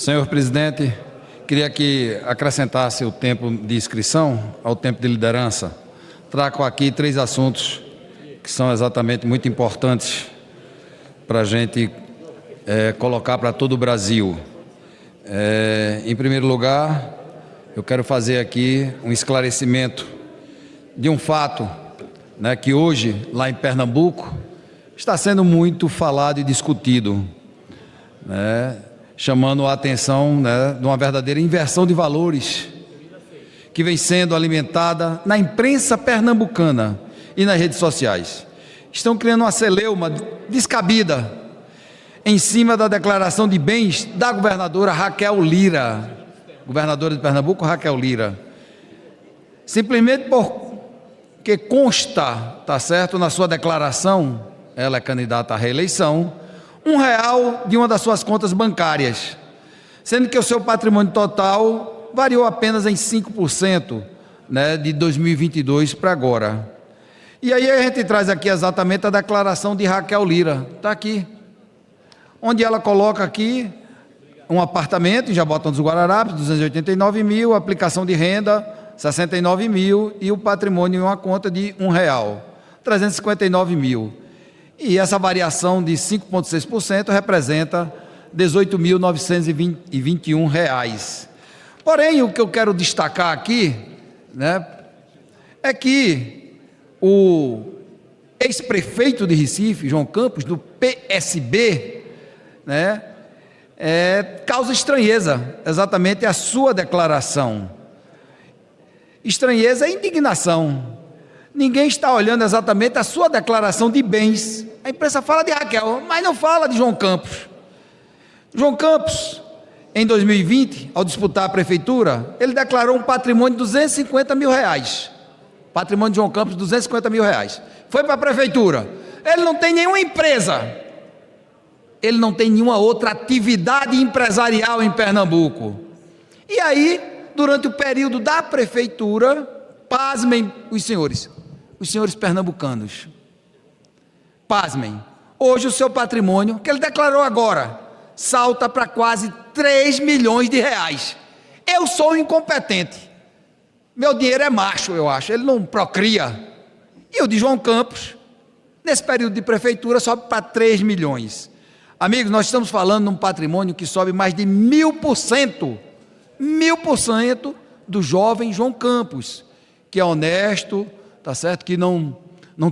Senhor presidente, queria que acrescentasse o tempo de inscrição ao tempo de liderança. Trago aqui 3 assuntos que são exatamente muito importantes para a gente colocar para todo o Brasil. Em primeiro lugar, eu quero fazer aqui um esclarecimento de um fato, que hoje, lá em Pernambuco, está sendo muito falado e discutido, chamando a atenção de uma verdadeira inversão de valores que vem sendo alimentada na imprensa pernambucana e nas redes sociais. Estão criando uma celeuma descabida em cima da declaração de bens da governadora Raquel Lira, governadora de Pernambuco, Raquel Lira, simplesmente porque consta, tá certo, na sua declaração, ela é candidata à reeleição, R$1 de uma das suas contas bancárias, sendo que o seu patrimônio total variou apenas em 5%, de 2022 para agora. E aí a gente traz aqui exatamente a declaração de Raquel Lira, está aqui, onde ela coloca aqui um apartamento em Jabotão dos Guararapes, 289 mil, aplicação de renda, 69 mil, e o patrimônio em uma conta de R$1, 359 mil. E essa variação de 5,6% representa R$18.921. Porém, o que eu quero destacar aqui, é que o ex-prefeito de Recife, João Campos, do PSB, causa estranheza, exatamente a sua declaração. Estranheza é indignação. Ninguém está olhando exatamente a sua declaração de bens. A imprensa fala de Raquel, mas não fala de João Campos. João Campos, em 2020, ao disputar a prefeitura, ele declarou um patrimônio de R$250 mil. Patrimônio de João Campos, R$250 mil. Foi para a prefeitura. Ele não tem nenhuma empresa. Ele não tem nenhuma outra atividade empresarial em Pernambuco. E aí, durante o período da prefeitura, pasmem os senhores pernambucanos, pasmem, hoje o seu patrimônio, que ele declarou agora, salta para quase R$3 milhões. Eu sou incompetente, meu dinheiro é macho, eu acho, ele não procria, e o de João Campos, nesse período de prefeitura, sobe para 3 milhões. Amigos, nós estamos falando de um patrimônio que sobe mais de 1000%, 1000% do jovem João Campos, que é honesto, tá certo, que não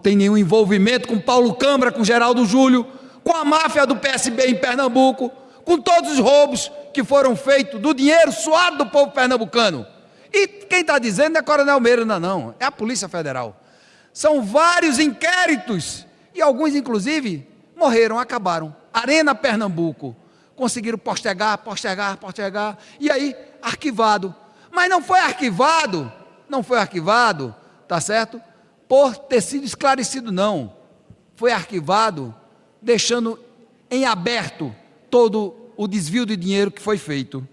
tem nenhum envolvimento com Paulo Câmara, com Geraldo Júlio, com a máfia do PSB em Pernambuco, com todos os roubos que foram feitos do dinheiro suado do povo pernambucano. E quem está dizendo não é Coronel Meira, não, é a Polícia Federal. São vários inquéritos, e alguns inclusive morreram, acabaram. Arena Pernambuco, conseguiram postergar, e aí arquivado. Mas não foi arquivado, tá certo? Por ter sido esclarecido, não. Foi arquivado, deixando em aberto todo o desvio de dinheiro que foi feito.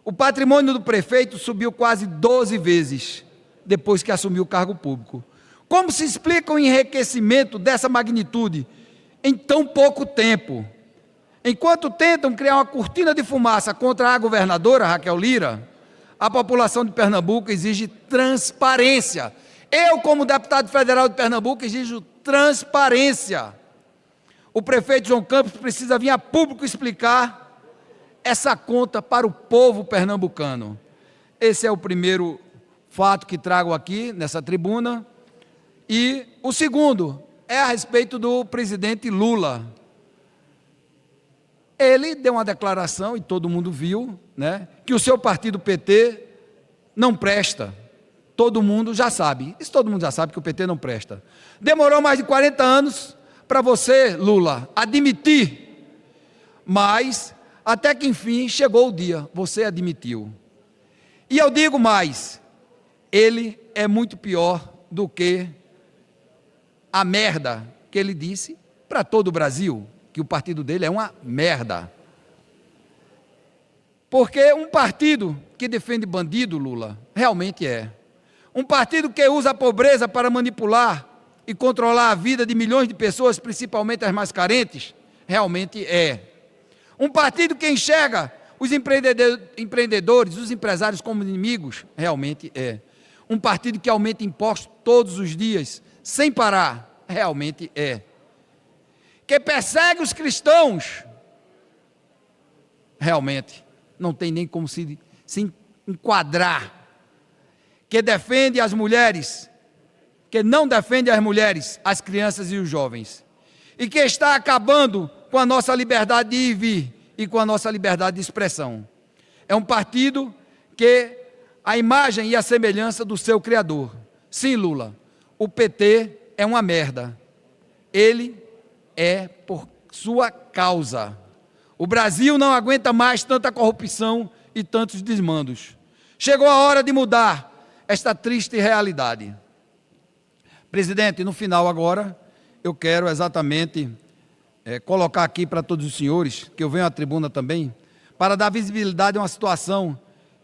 O patrimônio do prefeito subiu quase 12 vezes, depois que assumiu o cargo público. Como se explica o enriquecimento dessa magnitude em tão pouco tempo? Enquanto tentam criar uma cortina de fumaça contra a governadora Raquel Lira, a população de Pernambuco exige transparência. Eu, como deputado federal de Pernambuco, exijo transparência. O prefeito João Campos precisa vir a público explicar essa conta para o povo pernambucano. Esse é o primeiro fato que trago aqui nessa tribuna. E o segundo é a respeito do presidente Lula. Ele deu uma declaração, e todo mundo viu, que o seu partido PT não presta. Todo mundo já sabe, isso todo mundo já sabe que o PT não presta. Demorou mais de 40 anos para você, Lula, admitir, mas até que enfim chegou o dia, você admitiu. E eu digo mais, ele é muito pior do que a merda que ele disse para todo o Brasil, que o partido dele é uma merda. Porque um partido que defende bandido, Lula, realmente é. Um partido que usa a pobreza para manipular e controlar a vida de milhões de pessoas, principalmente as mais carentes, realmente é. Um partido que enxerga Os empreendedores, os empresários como inimigos, realmente é. Um partido que aumenta impostos todos os dias, sem parar, realmente é. Que persegue os cristãos, realmente, não tem nem como se enquadrar. Que defende as mulheres, que não defende as mulheres, as crianças e os jovens. E que está acabando com a nossa liberdade de ir e vir e com a nossa liberdade de expressão. É um partido que a imagem e a semelhança do seu criador. Sim, Lula, o PT é uma merda. Ele é por sua causa. O Brasil não aguenta mais tanta corrupção e tantos desmandos. Chegou a hora de mudar esta triste realidade. Presidente, no final agora, eu quero exatamente colocar aqui para todos os senhores, que eu venho à tribuna também, para dar visibilidade a uma situação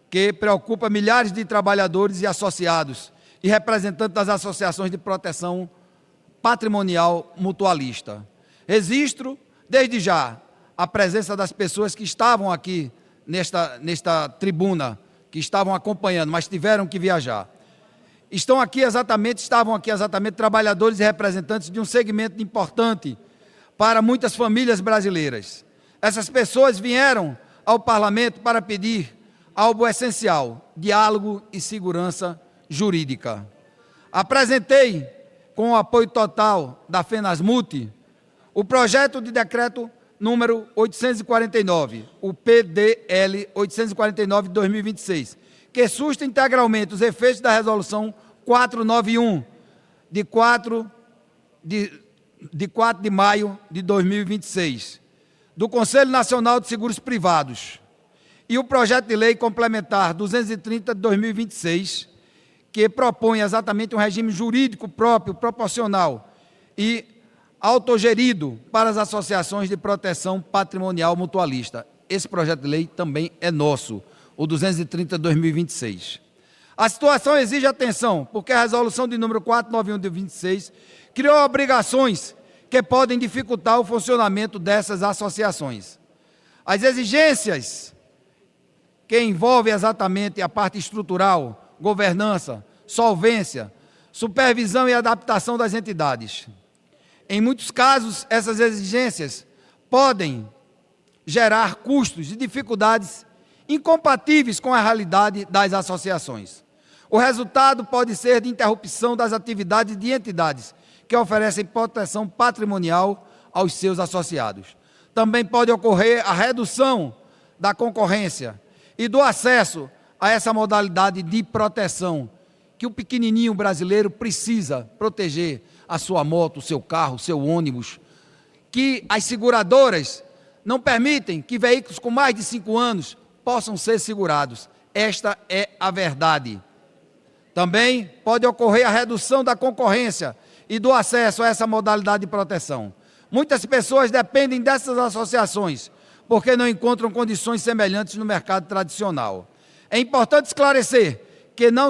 que preocupa milhares de trabalhadores e associados e representantes das associações de proteção patrimonial mutualista. Registro, desde já, a presença das pessoas que estavam aqui nesta tribuna, que estavam acompanhando, mas tiveram que viajar. Estavam aqui exatamente trabalhadores e representantes de um segmento importante para muitas famílias brasileiras. Essas pessoas vieram ao parlamento para pedir algo essencial: diálogo e segurança jurídica. Apresentei, com o apoio total da FENASMUT, o projeto de decreto número 849, o PDL 849 de 2026, que susta integralmente os efeitos da resolução 491, de 4 de maio de 2026, do Conselho Nacional de Seguros Privados, e o projeto de lei complementar 230 de 2026, que propõe exatamente um regime jurídico próprio, proporcional e autogerido para as associações de proteção patrimonial mutualista. Esse projeto de lei também é nosso, o 230 de 2026. A situação exige atenção, porque a resolução de número 491 de 26 criou obrigações que podem dificultar o funcionamento dessas associações. As exigências que envolvem exatamente a parte estrutural, governança, solvência, supervisão e adaptação das entidades. Em muitos casos, essas exigências podem gerar custos e dificuldades incompatíveis com a realidade das associações. O resultado pode ser de interrupção das atividades de entidades que oferecem proteção patrimonial aos seus associados. Também pode ocorrer a redução da concorrência e do acesso a essa modalidade de proteção que o pequenininho brasileiro precisa proteger a sua moto, o seu carro, o seu ônibus, que as seguradoras não permitem que veículos com mais de 5 anos possam ser segurados. Esta é a verdade. Também pode ocorrer a redução da concorrência e do acesso a essa modalidade de proteção. Muitas pessoas dependem dessas associações porque não encontram condições semelhantes no mercado tradicional. É importante esclarecer que não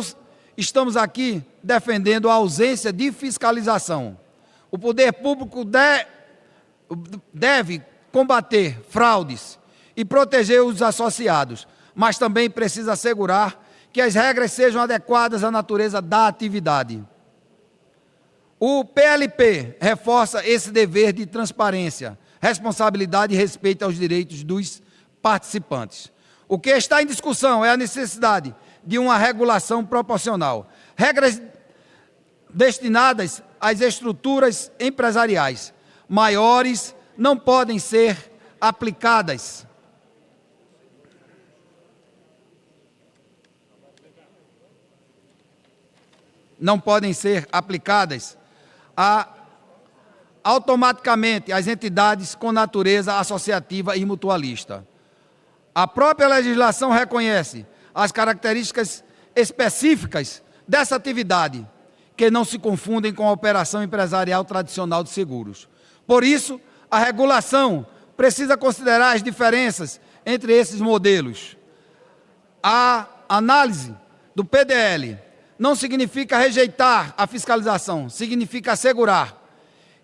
estamos aqui defendendo a ausência de fiscalização. O poder público deve combater fraudes e proteger os associados, mas também precisa assegurar que as regras sejam adequadas à natureza da atividade. O PLP reforça esse dever de transparência, responsabilidade e respeito aos direitos dos participantes. O que está em discussão é a necessidade de uma regulação proporcional. Regras destinadas às estruturas empresariais maiores não podem ser aplicadas automaticamente às entidades com natureza associativa e mutualista. A própria legislação reconhece as características específicas dessa atividade, que não se confundem com a operação empresarial tradicional de seguros. Por isso, a regulação precisa considerar as diferenças entre esses modelos. A análise do PDL não significa rejeitar a fiscalização, significa assegurar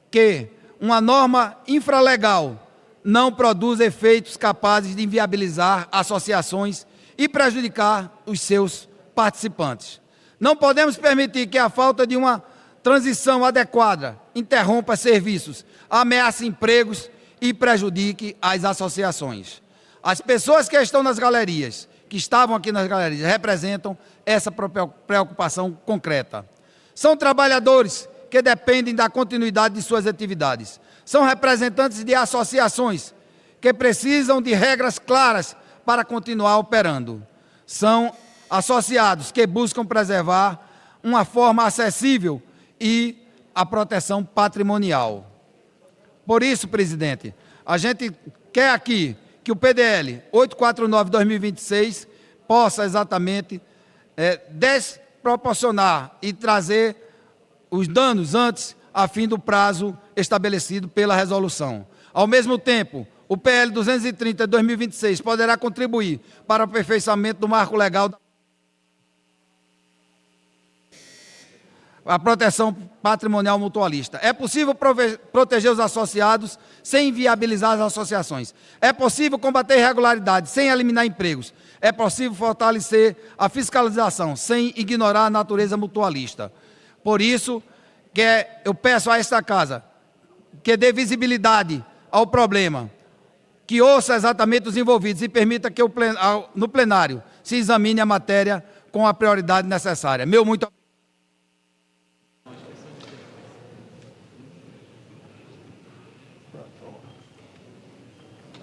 que uma norma infralegal não produz efeitos capazes de inviabilizar associações e prejudicar os seus participantes. Não podemos permitir que a falta de uma transição adequada interrompa serviços, ameace empregos e prejudique as associações. As pessoas que estão nas galerias, que estavam aqui nas galerias, representam essa preocupação concreta. São trabalhadores que dependem da continuidade de suas atividades. São representantes de associações que precisam de regras claras para continuar operando. São associados que buscam preservar uma forma acessível e a proteção patrimonial. Por isso, presidente, a gente quer aqui que o PDL 849/2026 possa exatamente desproporcionar e trazer os danos antes, a fim do prazo estabelecido pela resolução. Ao mesmo tempo, o PL 230/2026 poderá contribuir para o aperfeiçoamento do marco legal a proteção patrimonial mutualista. É possível proteger os associados sem inviabilizar as associações. É possível combater irregularidades sem eliminar empregos. É possível fortalecer a fiscalização sem ignorar a natureza mutualista. Por isso, eu peço a esta Casa que dê visibilidade ao problema, que ouça exatamente os envolvidos e permita que no plenário se examine a matéria com a prioridade necessária. Muito obrigado.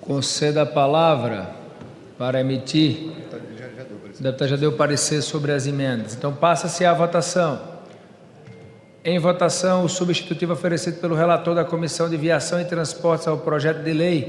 Conceda a palavra para emitir. O deputado já deu parecer sobre as emendas. Então, passa-se à votação. Em votação, o substitutivo oferecido pelo relator da Comissão de Viação e Transportes ao projeto de lei